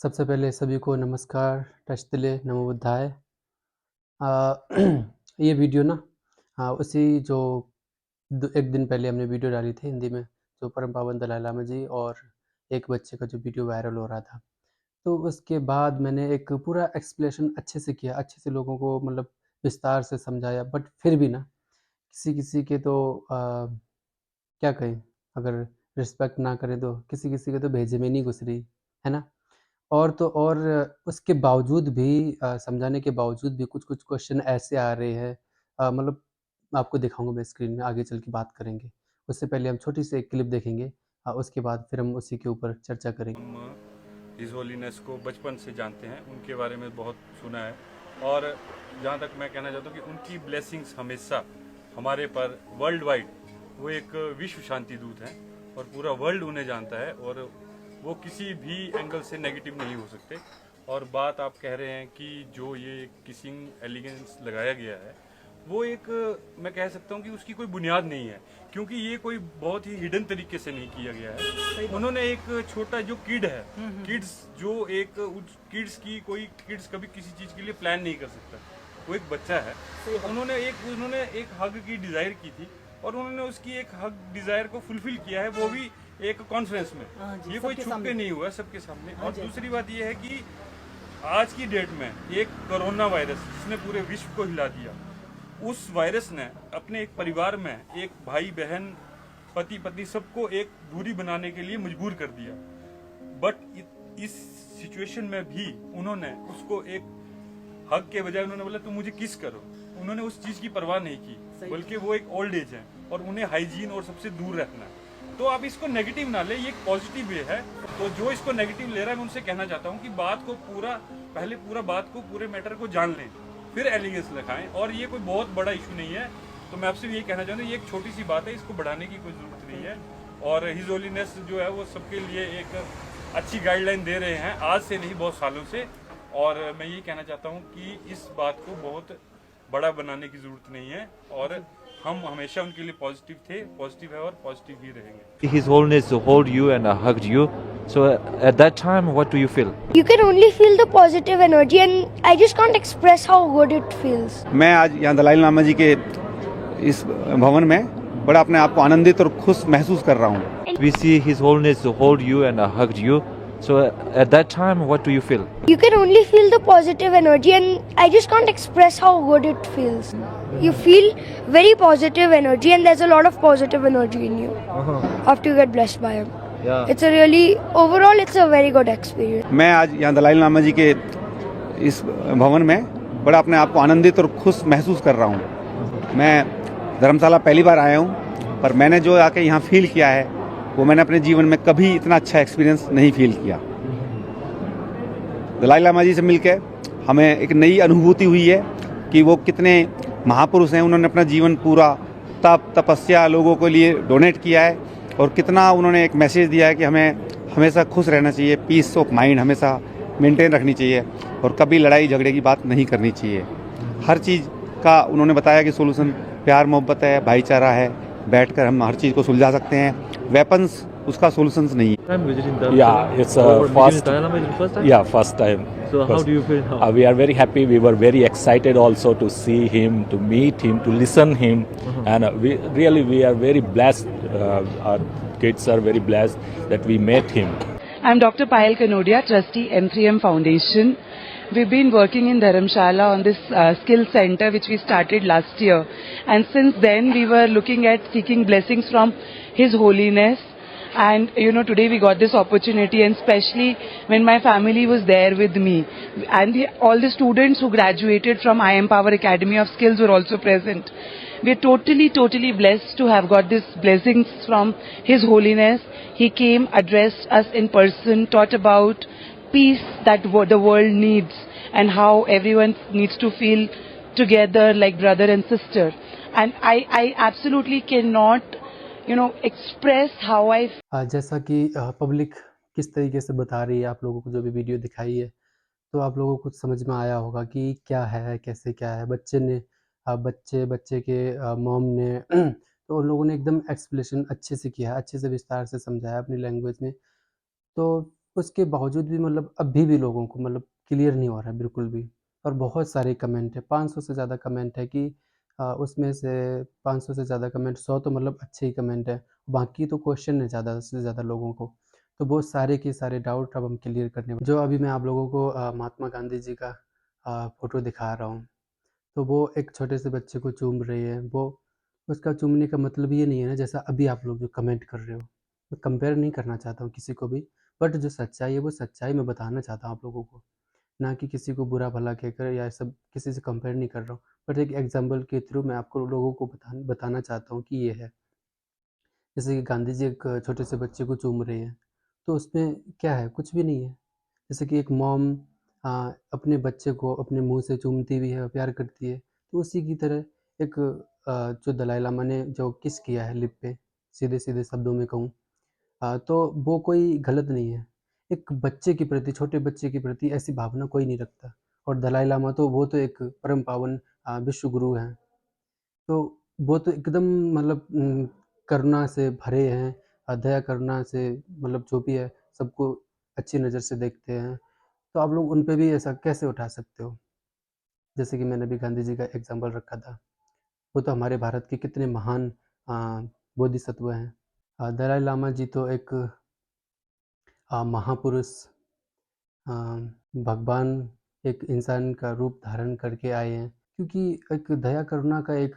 सबसे पहले सभी को नमस्कार, टचतिले नमो बुद्धाय। ये वीडियो ना उसी जो एक दिन पहले हमने वीडियो डाली थी हिंदी में, जो परम पावन दलाई लामा जी और एक बच्चे का जो वीडियो वायरल हो रहा था। तो उसके बाद मैंने एक पूरा एक्सप्लेनेशन अच्छे से किया, अच्छे से लोगों को मतलब विस्तार से समझाया, बट फिर भी ना किसी-किसी के तो क्या कहें, अगर रिस्पेक्ट ना करें तो किसी-किसी के तो भेजे में नहीं गुज़री, है ना? और तो और उसके बावजूद भी समझाने के बावजूद भी कुछ-कुछ क्वेश्चन ऐसे आ रहे हैं, मतलब आपको दिखाऊँगा मैं स्क्रीन में, आगे चल के बात करेंगे। उससे पहले हम छोटी-सी एक क्लिप देखेंगे, उसके बाद फिर हम उसी के ऊपर चर्चा करेंगे। हम हिज होलीनेस को बचपन से जानते हैं, उनके बारे में बहुत सुना है। और जहाँ तक मैं कहना चाहता हूँ कि उनकी ब्लेसिंग्स हमेशा हमारे पर वर्ल्ड वाइड, वो एक विश्व शांति दूत हैं और पूरा वर्ल्ड उन्हें जानता है और वो किसी भी एंगल से नेगेटिव नहीं हो सकते। और बात आप कह रहे हैं कि जो ये किसिंग एलिगेंस लगाया गया है, वो एक, मैं कह सकता हूँ कि उसकी कोई बुनियाद नहीं है, क्योंकि ये कोई बहुत ही हिडन तरीके से नहीं किया गया है। उन्होंने एक छोटा जो किड है, किड्स जो एक किड्स की कोई किड्स कभी किसी चीज के लिए प्लान नहीं कर सकता, वो एक बच्चा है। उन्होंने एक हग की डिजायर की थी और उन्होंने उसकी एक हग डिजायर को फुलफिल किया है, वो भी एक कॉन्फ्रेंस में। ये कोई छुप के नहीं हुआ है, सबके सामने। और दूसरी बात ये है कि आज की डेट में एक कोरोना वायरस जिसने पूरे विश्व को हिला दिया, उस वायरस ने अपने एक परिवार में एक भाई बहन पति पत्नी सबको एक दूरी बनाने के लिए मजबूर कर दिया। बट इस सिचुएशन में भी उन्होंने उसको एक हक के बजाय उन्होंने बोला तुम मुझे किस करो। उन्होंने उस चीज की परवाह नहीं की, बल्कि वो एक ओल्ड एज है और उन्हें हाइजीन और सबसे दूर रखना है। तो आप इसको नेगेटिव ना ले, ये एक पॉजिटिव वे है। तो जो इसको नेगेटिव ले रहा है, मैं उनसे कहना चाहता हूँ कि पूरा बात को पूरे मैटर को जान लें, फिर एलिगेंस लगाएं। और ये कोई बहुत बड़ा इशू नहीं है। तो मैं आपसे यही कहना चाहता हूँ, ये एक छोटी सी बात है, इसको बढ़ाने की कोई जरूरत नहीं है। और हिज होलीनेस जो है वो सबके लिए एक अच्छी गाइडलाइन दे रहे हैं, आज से नहीं बहुत सालों से। और मैं यही कहना चाहता हूँ कि इस बात को बहुत बड़ा बनाने की जरूरत नहीं है और हम हमेशा उनके लिए पॉजिटिव थे, पॉजिटिव है और पॉजिटिव ही रहेंगे। His Holiness hold you and hugged you. So at that time, what do you feel? You can only feel the positive energy and I just can't express how good it feels. मैं आज यहाँ दलाई लामा जी के इस भवन में बड़ा अपने आप को आनंदित और खुश महसूस कर रहा हूँ। We see His Holiness hold you and hugged you. So at that time, what do you feel? You can only feel the positive energy and I just can't express how good it feels. You feel very positive energy and there's a lot of positive energy in you after you get blessed by him. Yeah. Overall it's a very good experience. मैं आज यहाँ दलाई लामा जी के इस भवन में बड़ा अपने आप को आनंदित और खुश महसूस कर रहा हूँ। मैं धर्मशाला पहली बार आया हूँ, पर मैंने जो आके यहाँ फील किया है वो मैंने अपने जीवन में कभी इतना अच्छा एक्सपीरियंस नहीं फील किया। दलाई लामा जी से मिलकर हमें एक नई अनुभूति हुई है कि वो कितने महापुरुष हैं। उन्होंने अपना जीवन पूरा तपस्या लोगों के लिए डोनेट किया है और कितना उन्होंने एक मैसेज दिया है कि हमें हमेशा खुश रहना चाहिए, पीस ऑफ माइंड हमेशा मेंटेन रखनी चाहिए और कभी लड़ाई झगड़े की बात नहीं करनी चाहिए। हर चीज़ का उन्होंने बताया कि सोल्यूशन प्यार मोहब्बत है, भाईचारा है, बैठकर हम हर चीज़ को सुलझा सकते हैं। वेपन्स उसका सोल्यूशंस नहीं है। Yeah, it's first time. So how do you feel now? We are very happy. We were very excited also to see him, to meet him, to listen him, and we are very blessed. Our kids are very blessed that we met him. I'm Dr. Payal Kanodia, trustee M3M Foundation. We've been working in Dharamshala on this skill center which we started last year, and since then we were looking at seeking blessings from His Holiness. And today we got this opportunity, and especially when my family was there with me, and all the students who graduated from I Empower Academy of Skills were also present. We are totally blessed to have got these blessings from His Holiness. He came, addressed us in person, taught about peace that the world needs and how everyone needs to feel together like brother and sister. And I absolutely cannot express how I जैसा कि public किस तरीके से बता रही है, आप लोगों को जो भी वीडियो दिखाई है, तो आप लोगों को कुछ समझ में आया होगा कि क्या है, कैसे क्या है। बच्चे के मॉम ने तो उन लोगों ने एकदम एक्सप्लेनेशन अच्छे से किया, अच्छे से विस्तार से समझाया अपनी लैंग्वेज में। तो उसके बावजूद भी मतलब अभी भी लोगों को मतलब क्लियर नहीं हो रहा है बिल्कुल भी। और बहुत सारे कमेंट है, 500 से ज़्यादा कमेंट है कि उसमें से 500 से ज़्यादा कमेंट, 100 तो मतलब अच्छे ही कमेंट है, बाकी तो क्वेश्चन है ज़्यादा से ज़्यादा लोगों को। तो वो सारे के सारे डाउट अब हम क्लियर करने जो अभी मैं आप लोगों को महात्मा गांधी जी का फ़ोटो दिखा रहा हूँ। तो वो एक छोटे से बच्चे को चूम रही है, वो उसका चूमने का मतलब ये नहीं है ना जैसा अभी आप लोग जो कमेंट कर रहे हो। मैं कंपेयर नहीं करना चाहता हूँ किसी को भी, बट जो सच्चाई है वो सच्चाई मैं बताना चाहता हूँ आप लोगों को। ना कि किसी को बुरा-भला कहकर या सब किसी से कंपेयर नहीं कर रहा हूँ। बट एक एग्ज़ाम्पल के थ्रू मैं आपको लोगों को बताना चाहता हूँ कि ये है। जैसे कि गांधी जी एक छोटे से बच्चे को चूम रहे हैं, तो उसमें क्या है? कुछ भी नहीं है। जैसे कि एक मॉम अपने बच्चे को अपने मुँह से चूमती भी है, प्यार करती है, तो उसी की तरह एक जो दलाई लामा ने जो किस किया है लिप पे, सीधे-सीधे शब्दों में कहूँ तो वो कोई गलत नहीं है। एक बच्चे के प्रति, छोटे बच्चे के प्रति ऐसी भावना कोई नहीं रखता और दलाई लामा तो वो तो एक परम पावन विश्व गुरु हैं। तो वो तो एकदम मतलब करुणा से भरे हैं, दया करुणा से मतलब जो भी है सबको अच्छी नज़र से देखते हैं। तो आप लोग उन पे भी ऐसा कैसे उठा सकते हो? जैसे कि मैंने अभी गांधी जी का एग्ज़ाम्पल रखा था, वो तो हमारे भारत के कितने महान बोधिसत्व हैं। दलाई लामा जी तो एक महापुरुष अ, भगवान एक इंसान का रूप धारण करके आए हैं क्योंकि एक दया करुणा का एक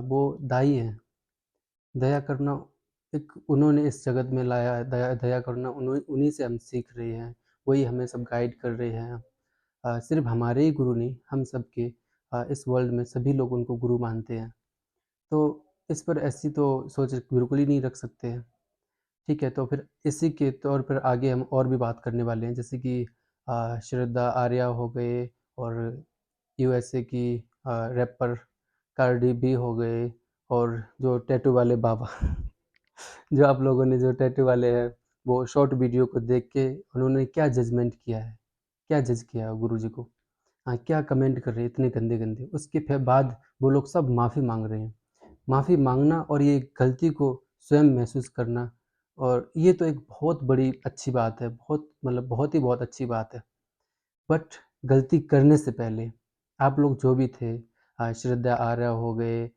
वो दाई हैं। दया करुणा एक उन्होंने इस जगत में लाया है, दया दया करुणा उन्हीं से हम सीख रहे हैं, वही हमें सब गाइड कर रहे हैं। सिर्फ़ हमारे ही गुरु नहीं, हम सबके इस वर्ल्ड में सभी लोग उनको गुरु मानते हैं। तो इस पर ऐसी तो सोच बिल्कुल ही नहीं रख सकते हैं। ठीक है, तो फिर इसी के तौर पर आगे हम और भी बात करने वाले हैं, जैसे कि श्रद्धा आर्या हो गए और यूएसए की रैपर कार्डी बी हो गए और जो टैटू वाले बाबा जो आप लोगों ने जो टैटू वाले हैं, वो शॉर्ट वीडियो को देख के उन्होंने क्या जजमेंट किया है, क्या जज किया है गुरुजी को। हाँ, क्या कमेंट कर रहे हैं इतने गंदे-गंदे, उसके फिर बाद वो लोग सब माफ़ी माँग रहे हैं। माफ़ी माँगना और ये गलती को स्वयं महसूस करना और ये तो एक बहुत बड़ी अच्छी बात है, बहुत मतलब बहुत ही बहुत अच्छी बात है। बट गलती करने से पहले आप लोग जो भी थे श्रद्धा आर्या हो गए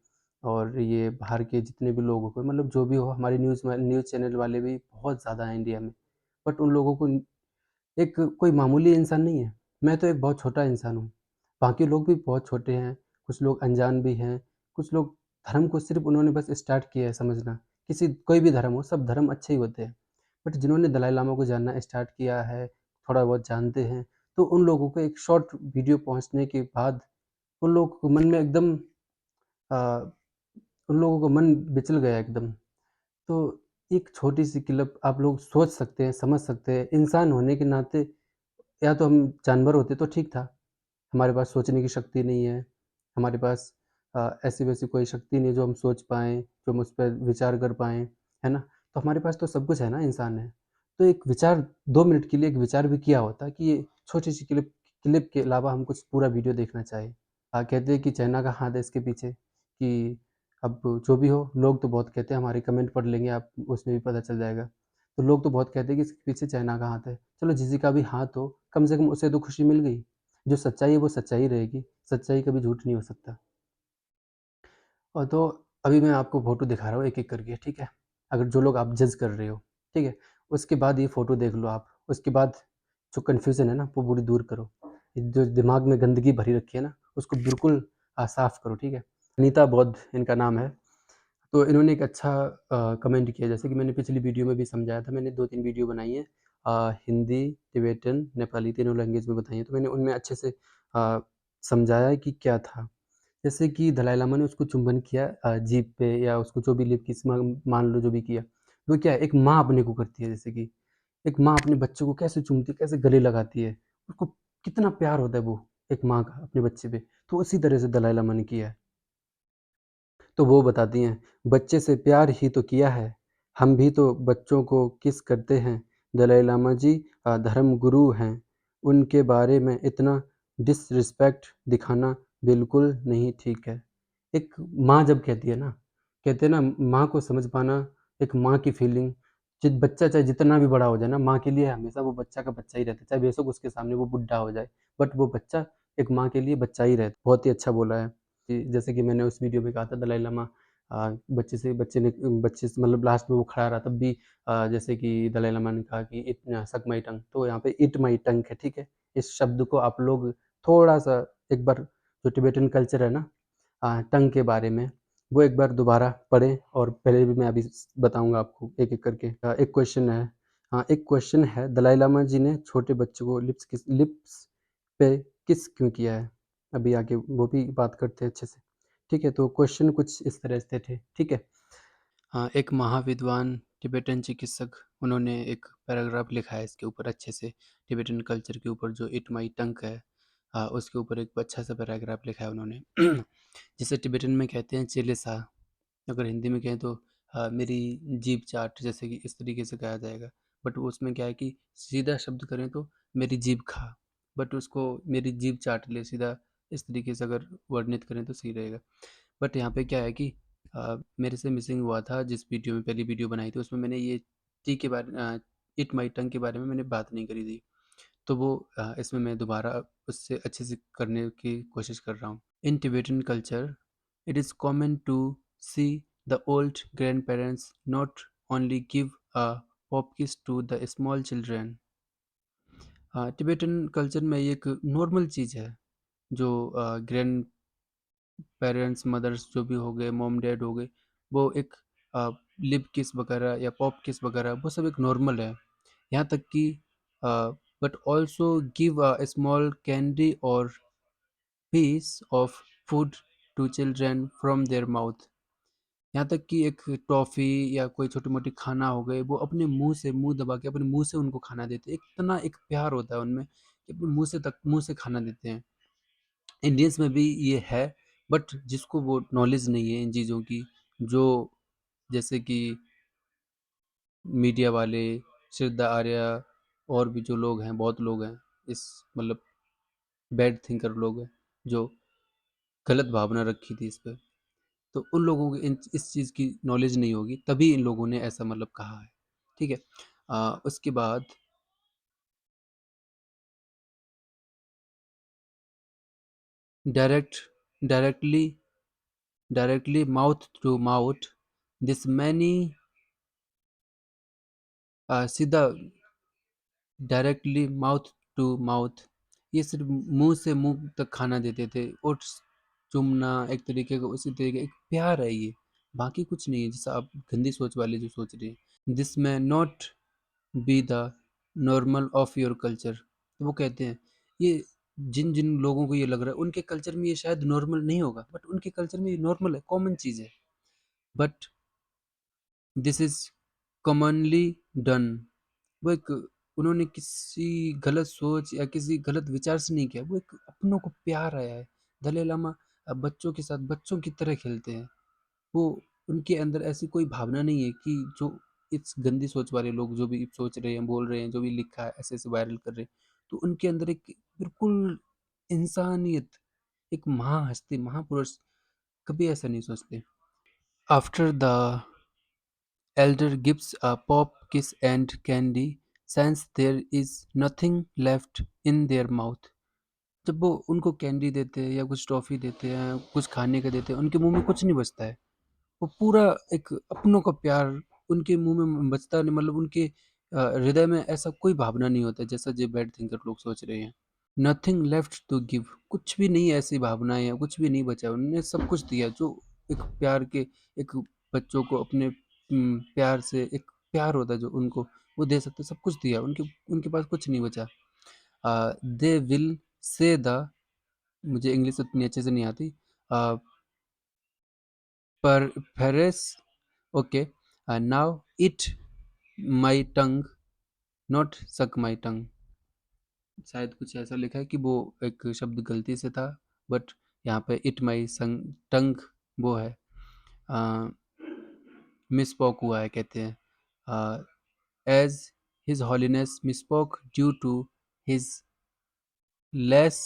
और ये बाहर के जितने भी लोग हो गए मतलब जो भी हो हमारे न्यूज़ चैनल वाले भी बहुत ज़्यादा हैं इंडिया में। बट उन लोगों को एक कोई मामूली इंसान नहीं है। मैं तो एक बहुत छोटा इंसान हूँ। बाकी लोग भी बहुत छोटे हैं, कुछ लोग अनजान भी हैं, कुछ लोग धर्म को सिर्फ़ उन्होंने बस स्टार्ट किया है समझना। किसी कोई भी धर्म हो, सब धर्म अच्छे ही होते हैं। बट जिन्होंने दलाई लामा को जानना स्टार्ट किया है, थोड़ा बहुत जानते हैं, तो उन लोगों को एक शॉर्ट वीडियो पहुँचने के बाद उन लोगों को मन में एकदम अ, उन लोगों का मन विचल गया एकदम। तो एक छोटी-सी क्लिप आप लोग सोच सकते हैं, समझ सकते हैं। इंसान होने के नाते या तो हम जानवर होते तो ठीक था। हमारे पास सोचने की शक्ति नहीं है, हमारे पास ऐसी-वैसी कोई शक्ति नहीं है जो हम सोच पाएँ, जो हम उस पे विचार कर पाएँ, है ना? तो हमारे पास तो सब कुछ है ना, इंसान है। तो एक विचार 2 मिनट के लिए एक विचार भी किया होता कि ये छोटी-सी क्लिप क्लिप के अलावा हम कुछ पूरा वीडियो देखना चाहें। कहते हैं कि चाइना का हाथ है इसके पीछे कि अब जो भी हो, लोग तो बहुत कहते हैं, हमारे कमेंट पढ़ लेंगे आप, उसमें भी पता चल जाएगा। तो लोग तो बहुत कहते हैं कि इसके पीछे चाइना का हाथ है। चलो किसी का भी हाथ हो, कम से कम उसे तो खुशी मिल गई। जो सच्चाई है वो सच्चाई रहेगी, सच्चाई कभी झूठ नहीं हो सकता। और तो अभी मैं आपको फ़ोटो दिखा रहा हूँ एक-एक करके, ठीक है? अगर जो लोग आप जज कर रहे हो, ठीक है? उसके बाद ये फ़ोटो देख लो आप, उसके बाद जो कन्फ्यूज़न है ना, वो पूरी दूर करो। जो दिमाग में गंदगी भरी रखी है ना, उसको बिल्कुल साफ़ करो, ठीक है? अनीता बौद्ध इनका नाम है। तो इन्होंने एक अच्छा कमेंट किया जैसे कि मैंने पिछली वीडियो में भी समझाया था, मैंने 2-3 वीडियो बनाई हैं हिंदी, तिब्बतन, नेपाली तीनों लैंग्वेज में बताई हैं, तो मैंने उनमें अच्छे से समझाया है कि क्या था। जैसे कि दलाई लामा ने उसको चुंबन किया जीभ पे या उसको जो भी लिप किस मान लो जो भी किया। वो क्या है एक माँ अपने को करती है जैसे कि, एक माँ अपने बच्चे को कैसे चूमती है, कैसे गले लगाती है, उसको कितना प्यार होता है वो एक माँ का अपने बच्चे पे, तो उसी तरह से दलाई लामा ने किया है। तो वो बताती हैं, बच्चे से प्यार ही तो किया है, हम भी तो बच्चों को किस करते हैं, दलाई लामा जी धर्म गुरु हैं, उनके बारे में इतना डिसरिस्पेक्ट दिखाना बिल्कुल नहीं ठीक है। एक माँ जब कहती है ना, कहते हैं ना माँ को समझ पाना, एक माँ की फीलिंग, बच्चा चाहे जितना भी बड़ा हो जाए ना, माँ के लिए हमेशा वो बच्चा का बच्चा ही रहता है, चाहे बेशक उसके सामने वो बुढ़ा हो जाए, बट वो बच्चा एक माँ के लिए बच्चा ही रहता है। बहुत ही अच्छा बोला है कि जैसे कि मैंने उस वीडियो में कहा था दलाई लामा बच्चे से मतलब लास्ट में वो खड़ा रहा तब भी जैसे कि दलाई लामा ने कहा कि इट सक माई टंग, तो यहाँ पे इट माई टंग है, ठीक है? इस शब्द को आप लोग थोड़ा-सा एक बार जो टिबेटन कल्चर है ना टंग के बारे में, वो एक बार दोबारा पढ़ें और पहले भी मैं अभी बताऊंगा आपको एक-एक करके। एक क्वेश्चन है एक क्वेश्चन है दलाई लामा जी ने छोटे बच्चों को लिप्स पे किस क्यों किया है? अभी आगे वो भी बात करते हैं अच्छे से। ठीक है, तो क्वेश्चन कुछ इस तरह से थे, ठीक है? एक महाविद्वान टिबेटन चिकित्सक उन्होंने एक पैराग्राफ लिखा है इसके ऊपर अच्छे से, टिबेटन कल्चर के ऊपर जो इट माई टंग है उसके ऊपर एक अच्छा सा पैराग्राफ लिखा है उन्होंने जिसे टिबेटन में कहते हैं चेलेसा, अगर हिंदी में कहें तो मेरी जीभ चाट, जैसे कि इस तरीके से कहा जाएगा। बट वो उसमें क्या है कि सीधा शब्द करें तो मेरी जीभ खा, बट उसको मेरी जीभ चाट ले सीधा इस तरीके से अगर वर्णित करें तो सही रहेगा। बट यहाँ पे क्या है कि मेरे से मिसिंग हुआ था जिस वीडियो में पहली वीडियो बनाई थी उसमें मैंने ये टी के बारे इट माई टंग के बारे में मैंने बात नहीं करी थी, तो वो इसमें मैं दोबारा उससे अच्छे से करने की कोशिश कर रहा हूँ। In Tibetan culture it is common to see the old grandparents not only give a pop kiss to the small children। Tibetan culture में ये एक नॉर्मल चीज़ है जो ग्रैंड पेरेंट्स मदर्स जो भी हो गए मॉम डैड हो गए वो एक लिप किस वगैरह या पॉप किस वगैरह वो सब एक नॉर्मल है। यहाँ तक कि but also give a small candy और piece of food to children from their mouth. यहाँ तक कि एक टॉफ़ी या कोई छोटी-मोटी खाना हो गए, वो अपने मुँह दबा के अपने मुँह से उनको खाना देते हैं। इतना एक प्यार होता है उनमें कि अपने मुँह से खाना देते हैं। इंडियंस में भी ये है, बट जिसको वो नॉलेज नहीं है इन चीज़ों की, जो जैसे कि मीडिया वाले, श्रद्धा आर्या और भी जो लोग हैं, बहुत लोग हैं, इस मतलब बैड थिंकर लोग हैं, जो गलत भावना रखी थी इस पे। तो उन लोगों को इस चीज़ की नॉलेज नहीं होगी, तभी इन लोगों ने ऐसा मतलब कहा है, ठीक है? उसके बाद direct directly directly mouth to mouth this many सीधा डायरेक्टली माउथ टू माउथ, ये सिर्फ मुंह से मुंह तक खाना देते थे और चूमना एक तरीके का उसी तरीके एक प्यार है ये, बाकी कुछ नहीं है जैसा आप गंदी सोच वाले जो सोच रहे हैं। दिस में not be the normal of your culture, तो वो कहते हैं ये जिन जिन लोगों को ये लग रहा है उनके कल्चर में ये शायद नॉर्मल नहीं होगा, बट उनके कल्चर में ये नॉर्मल है, कॉमन चीज़ है। But this is commonly done, वो एक उन्होंने किसी गलत सोच या किसी गलत विचार से नहीं किया, वो एक अपनों को प्यार आया है। दलाई लामा बच्चों के साथ बच्चों की तरह खेलते हैं, वो उनके अंदर ऐसी कोई भावना नहीं है कि जो इस गंदी सोच वाले लोग जो भी सोच रहे हैं बोल रहे हैं जो भी लिखा है ऐसे ऐसे वायरल कर रहे हैं, तो उनके अंदर एक बिल्कुल इंसानियत, एक महाहस्ती महापुरुष कभी ऐसा नहीं सोचते। After the elder gives a pop kiss and candy since there is nothing left in their mouth। जब वो उनको कैंडी देते हैं या कुछ टॉफ़ी देते हैं, कुछ खाने का देते हैं, उनके मुँह में कुछ नहीं बचता है। वो पूरा एक अपनों का प्यार उनके मुँह में बचता नहीं, मतलब उनके हृदय में ऐसा कोई भावना नहीं होता जैसा जो बैड थिंकर लोग सोच रहे हैं। नथिंग लेफ्ट टू गिव, कुछ भी नहीं ऐसी भावनाएँ या कुछ भी नहीं बचा, उन्होंने सब कुछ दिया जो एक प्यार के एक बच्चों को अपने प्यार से एक प्यार होता है जो उनको वो दे सकते सब कुछ दिया, उनके उनके पास कुछ नहीं बचा। दे विल से द, मुझे इंग्लिश उतनी अच्छे से नहीं आती, पर फेरेस okay, now it my tongue not सक माई टंग, शायद कुछ ऐसा लिखा है कि वो एक शब्द गलती से था, बट यहाँ पे इट माई संग टंग वो है मिसपोक हुआ है कहते हैं। As his holiness misspoke due to his less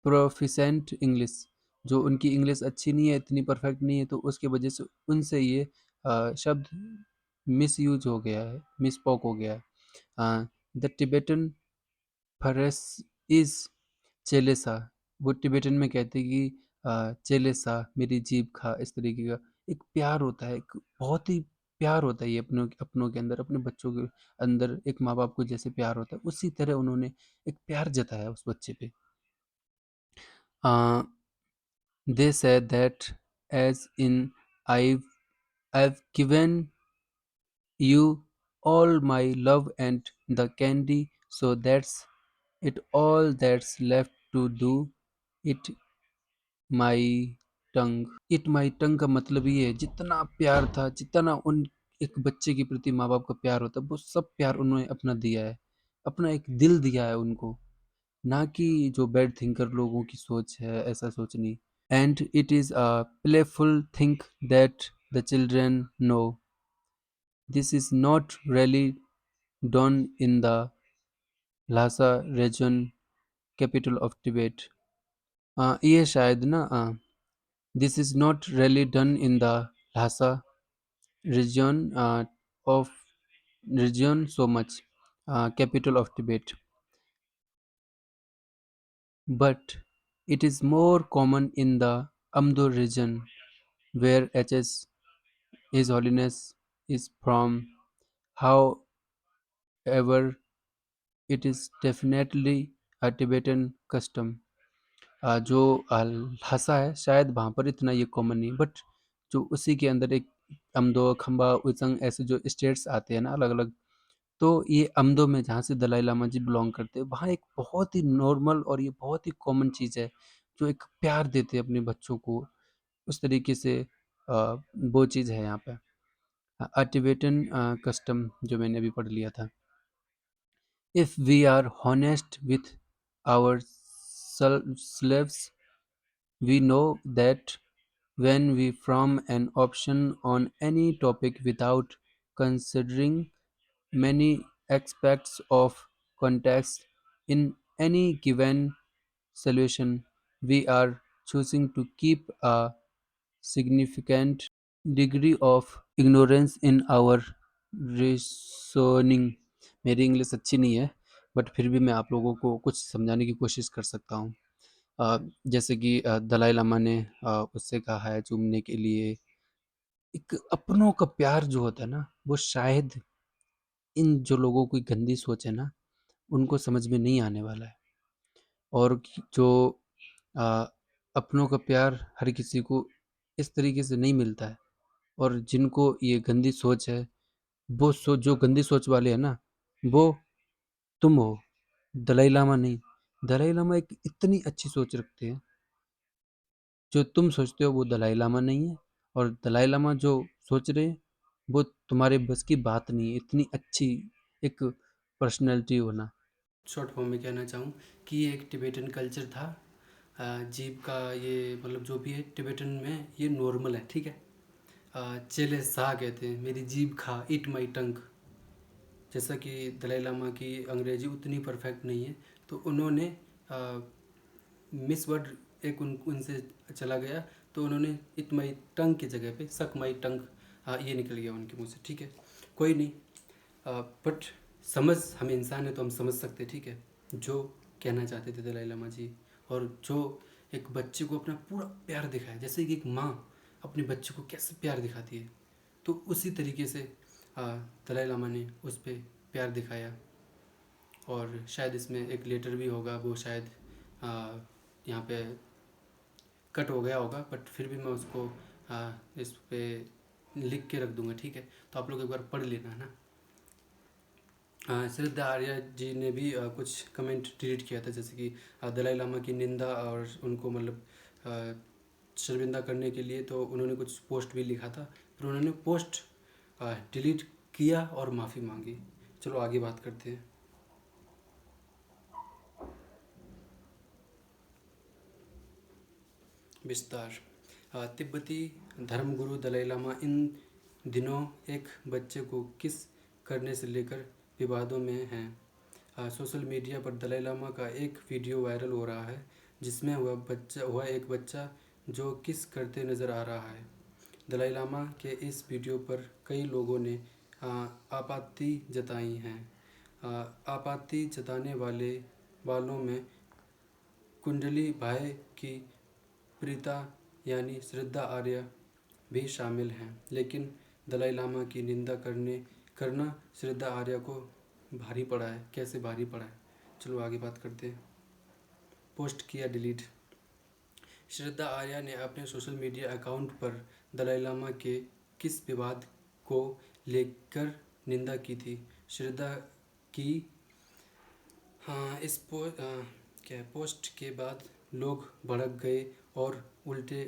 proficient English, जो उनकी इंग्लिश अच्छी नहीं है इतनी परफेक्ट नहीं है तो उसके वजह से उनसे ये शब्द मिसयूज हो गया है, मिसपोक हो गया है। द टिबेटन फरेस इज चेलेसा, वो टिबेटन में कहते हैं कि चेलेसा मेरी जीभ खा, इस तरीके का एक प्यार होता है, एक बहुत ही प्यार होता है ये अपनों अपनों के अंदर, अपने बच्चों के अंदर एक माँ बाप को जैसे प्यार होता है उसी तरह उन्होंने एक प्यार जताया उस बच्चे पे। They said that as in I've given you all my love and the candy, so that's it all that's left to do it my tongue. It my tongue का मतलब ये है जितना प्यार था, जितना उन एक बच्चे के प्रति माँ बाप का प्यार होता है वो सब प्यार उन्होंने अपना दिया है, अपना एक दिल दिया है उनको, ना कि जो बैड थिंकर लोगों की सोच है ऐसा सोचनी। And it is a playful thing that the children know. This is not really done in the Lhasa region, capital of Tibet. ये शायद ना this is not really done in the Lhasa region of region so much, capital of Tibet, but it is more common in the Amdo region where HS His Holiness is from. However, it is definitely a Tibetan custom. जो लहासा है शायद वहाँ पर इतना ये common नहीं, but जो उसी के अंदर एक अमदो, खंबा, उइजंग ऐसे जो स्टेट्स आते हैं ना अलग अलग, तो ये अमदो में जहाँ से दलाई लामा जी बिलोंग करते हैं वहाँ एक बहुत ही नॉर्मल और ये बहुत ही कॉमन चीज़ है जो एक प्यार देते हैं अपने बच्चों को, उस तरीके से वो चीज़ है यहाँ पे। टिबेटन कस्टम जो मैंने अभी पढ़ लिया था। If we are honest with ourselves, we know that when we form an option on any topic without considering many aspects of context in any given solution, we are choosing to keep a significant degree of ignorance in our reasoning। मेरी English अच्छी नहीं है but फिर भी मैं आप लोगों को कुछ समझाने की कोशिश कर सकता हूँ। जैसे कि दलाई लामा ने उससे कहा है चूमने के लिए, एक अपनों का प्यार जो होता है ना वो शायद इन जो लोगों की गंदी सोच है ना उनको समझ में नहीं आने वाला है, और जो अ, अपनों का प्यार हर किसी को इस तरीके से नहीं मिलता है, और जिनको ये गंदी सोच है वो जो गंदी सोच वाले हैं ना वो तुम हो, दलाई लामा नहीं। दलाई लामा एक इतनी अच्छी सोच रखते हैं, जो तुम सोचते हो वो दलाई लामा नहीं है, और दलाई लामा जो सोच रहे हैं वो तुम्हारे बस की बात नहीं है, इतनी अच्छी एक पर्सनैलिटी होना। शॉर्ट फॉर्म में कहना चाहूँ कि ये एक टिबेटन कल्चर था। जीभ का ये मतलब जो भी है टिबेटन में ये नॉर्मल है, ठीक है। चेले सा कहते हैं मेरी जीभ खा, ईट माई टंग। जैसा कि दलाई लामा की अंग्रेजी उतनी परफेक्ट नहीं है तो उन्होंने मिस वर्ड एक उनसे चला गया तो उन्होंने इट माई टंग की जगह पे सक माई टंग ये निकल गया उनके मुँह से, ठीक है। कोई नहीं, बट समझ हम इंसान है तो हम समझ सकते, ठीक है, जो कहना चाहते थे दलाई लामा जी, और जो एक बच्चे को अपना पूरा प्यार दिखाया, जैसे कि एक माँ अपने बच्चे को कैसे प्यार दिखाती है, तो उसी तरीके से दलाई लामा ने उस पर प्यार दिखाया। और शायद इसमें एक लेटर भी होगा, वो शायद यहाँ पे कट हो गया होगा, बट फिर भी मैं उसको इस पे लिख के रख दूँगा, ठीक है। तो आप लोग एक बार पढ़ लेना है ना। श्रद्धा आर्या जी ने भी कुछ कमेंट डिलीट किया था, जैसे कि दलाई लामा की निंदा और उनको मतलब शर्मिंदा करने के लिए, तो उन्होंने कुछ पोस्ट भी लिखा था, फिर उन्होंने पोस्ट डिलीट किया और माफ़ी मांगी। चलो आगे बात करते हैं। विस्तार। तिब्बती धर्मगुरु दलाई लामा इन दिनों एक बच्चे को किस करने से लेकर विवादों में हैं। सोशल मीडिया पर दलाई लामा का एक वीडियो वायरल हो रहा है जिसमें वह एक बच्चा जो किस करते नज़र आ रहा है। दलाई लामा के इस वीडियो पर कई लोगों ने आपत्ति जताई हैं। आपत्ति जताने वालों में कुंडली भाई की प्रीता यानी श्रद्धा आर्य भी शामिल हैं, लेकिन दलाई लामा की निंदा करना श्रद्धा आर्य को भारी पड़ा है। कैसे भारी पड़ा है, चलो आगे बात करते हैं। पोस्ट किया डिलीट। श्रद्धा आर्या ने अपने सोशल मीडिया अकाउंट पर दलाई लामा के किस विवाद को लेकर निंदा की थी। श्रद्धा की इस पोस्ट के बाद लोग भड़क गए और उल्टे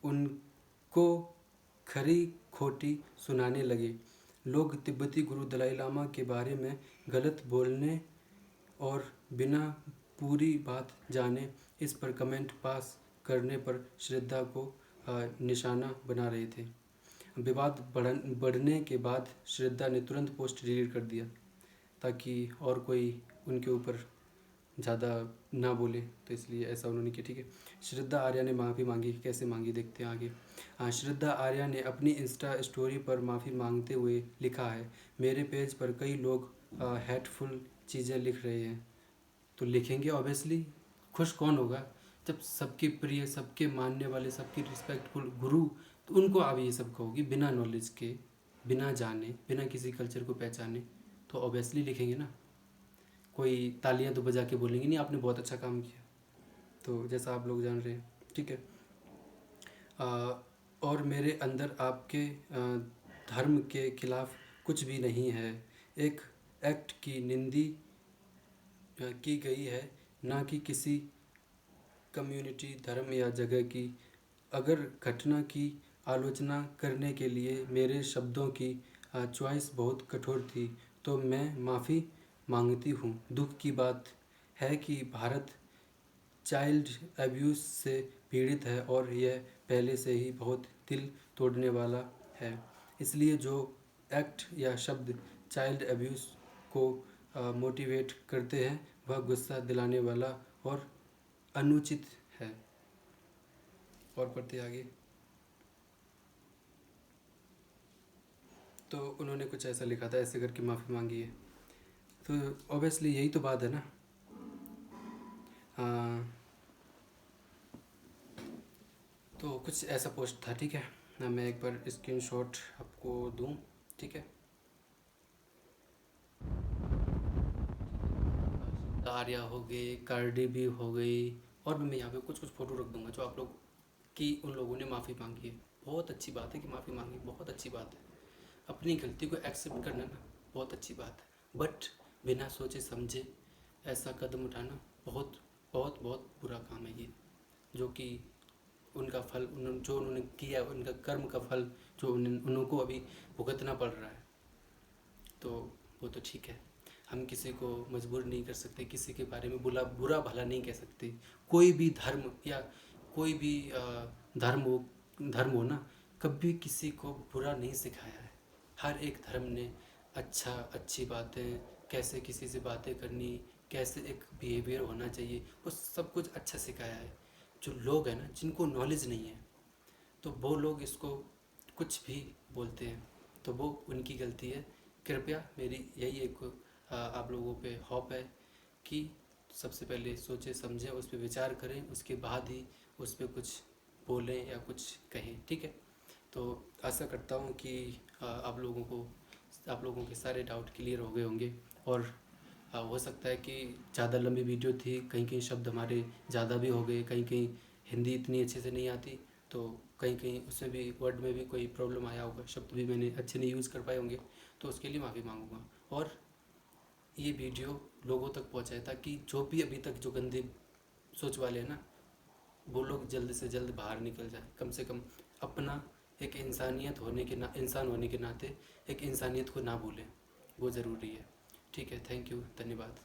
उनको खरी खोटी सुनाने लगे। लोग तिब्बती गुरु दलाई लामा के बारे में गलत बोलने और बिना पूरी बात जाने इस पर कमेंट पास करने पर श्रद्धा को निशाना बना रहे थे। विवाद बढ़ने के बाद श्रद्धा ने तुरंत पोस्ट डिलीट कर दिया ताकि और कोई उनके ऊपर ज़्यादा ना बोले, तो इसलिए ऐसा उन्होंने किया। ठीक है, श्रद्धा आर्या ने माफ़ी मांगी। कैसे मांगी देखते हैं आगे। श्रद्धा आर्या ने अपनी इंस्टा स्टोरी पर माफ़ी मांगते हुए लिखा है, मेरे पेज पर कई लोग हेटफुल चीज़ें लिख रहे हैं। तो लिखेंगे ऑब्वियसली, खुश कौन होगा जब सबके प्रिय, सबके मानने वाले, सबके रिस्पेक्टफुल गुरु, तो उनको आप ये सब कहोगी बिना नॉलेज के, बिना जाने, बिना किसी कल्चर को पहचाने, तो ऑब्वियसली लिखेंगे ना। कोई तालियां तो बजा के बोलेंगे नहीं आपने बहुत अच्छा काम किया, तो जैसा आप लोग जान रहे हैं। ठीक है, और मेरे अंदर आपके धर्म के खिलाफ कुछ भी नहीं है। एक एक्ट की निंदी की गई है, ना कि किसी कम्युनिटी, धर्म या जगह की। अगर घटना की आलोचना करने के लिए मेरे शब्दों की चॉइस बहुत कठोर थी तो मैं माफ़ी मांगती हूँ। दुख की बात है कि भारत चाइल्ड अब्यूज़ से पीड़ित है और यह पहले से ही बहुत दिल तोड़ने वाला है। इसलिए जो एक्ट या शब्द चाइल्ड अब्यूज़ को मोटिवेट करते हैं वह गुस्सा दिलाने वाला और अनुचित है। और पढ़ते आगे, तो उन्होंने कुछ ऐसा लिखा था, ऐसे करके माफ़ी मांगी है। तो ऑब्वियसली यही तो बात है ना। तो कुछ ऐसा पोस्ट था। ठीक है, मैं एक बार स्क्रीनशॉट आपको दूं। ठीक है, आर्या हो गए, कार्डी भी हो गई, और भी मैं यहाँ पे कुछ फ़ोटो रख दूंगा जो आप लोग की उन लोगों ने माफ़ी मांगी है। बहुत अच्छी बात है कि माफ़ी मांगी, बहुत अच्छी बात है। अपनी गलती को एक्सेप्ट करना ना बहुत अच्छी बात है, बट बिना सोचे समझे ऐसा कदम उठाना बहुत बहुत बहुत बुरा काम है ये, जो कि उनका फल जो उन्होंने किया, उनका कर्म का फल जो उनको अभी भुगतना पड़ रहा है, तो वो तो ठीक है। हम किसी को मजबूर नहीं कर सकते, किसी के बारे में बुरा भला नहीं कह सकते। कोई भी धर्म या कोई भी धर्म हो ना, कभी किसी को बुरा नहीं सिखाया है। हर एक धर्म ने अच्छी बातें, कैसे किसी से बातें करनी, कैसे एक बिहेवियर होना चाहिए, वो सब कुछ अच्छा सिखाया है। जो लोग हैं ना, जिनको नॉलेज नहीं है, तो वो लोग इसको कुछ भी बोलते हैं, तो वो उनकी गलती है। कृपया मेरी यही एक आप लोगों पे होप है कि सबसे पहले सोचें समझें, उस पर विचार करें, उसके बाद ही उस पर कुछ बोलें या कुछ कहें। ठीक है, तो आशा करता हूँ कि आप लोगों के सारे डाउट क्लियर हो गए होंगे। और हो सकता है कि ज़्यादा लंबी वीडियो थी, कहीं कहीं शब्द हमारे ज़्यादा भी हो गए, कहीं कहीं हिंदी इतनी अच्छे से नहीं आती, तो कहीं कहीं उसमें भी वर्ड में भी कोई प्रॉब्लम आया होगा, शब्द भी मैंने अच्छे नहीं यूज़ कर पाए होंगे, तो उसके लिए माफ़ी मांगूंगा। और ये वीडियो लोगों तक पहुँचाए ताकि जो भी अभी तक जो गंदे सोच वाले हैं ना, वो लोग जल्द से जल्द बाहर निकल जाए। कम से कम अपना एक इंसान होने के नाते एक इंसानियत को ना भूलें, वो ज़रूरी है। ठीक है, थैंक यू, धन्यवाद।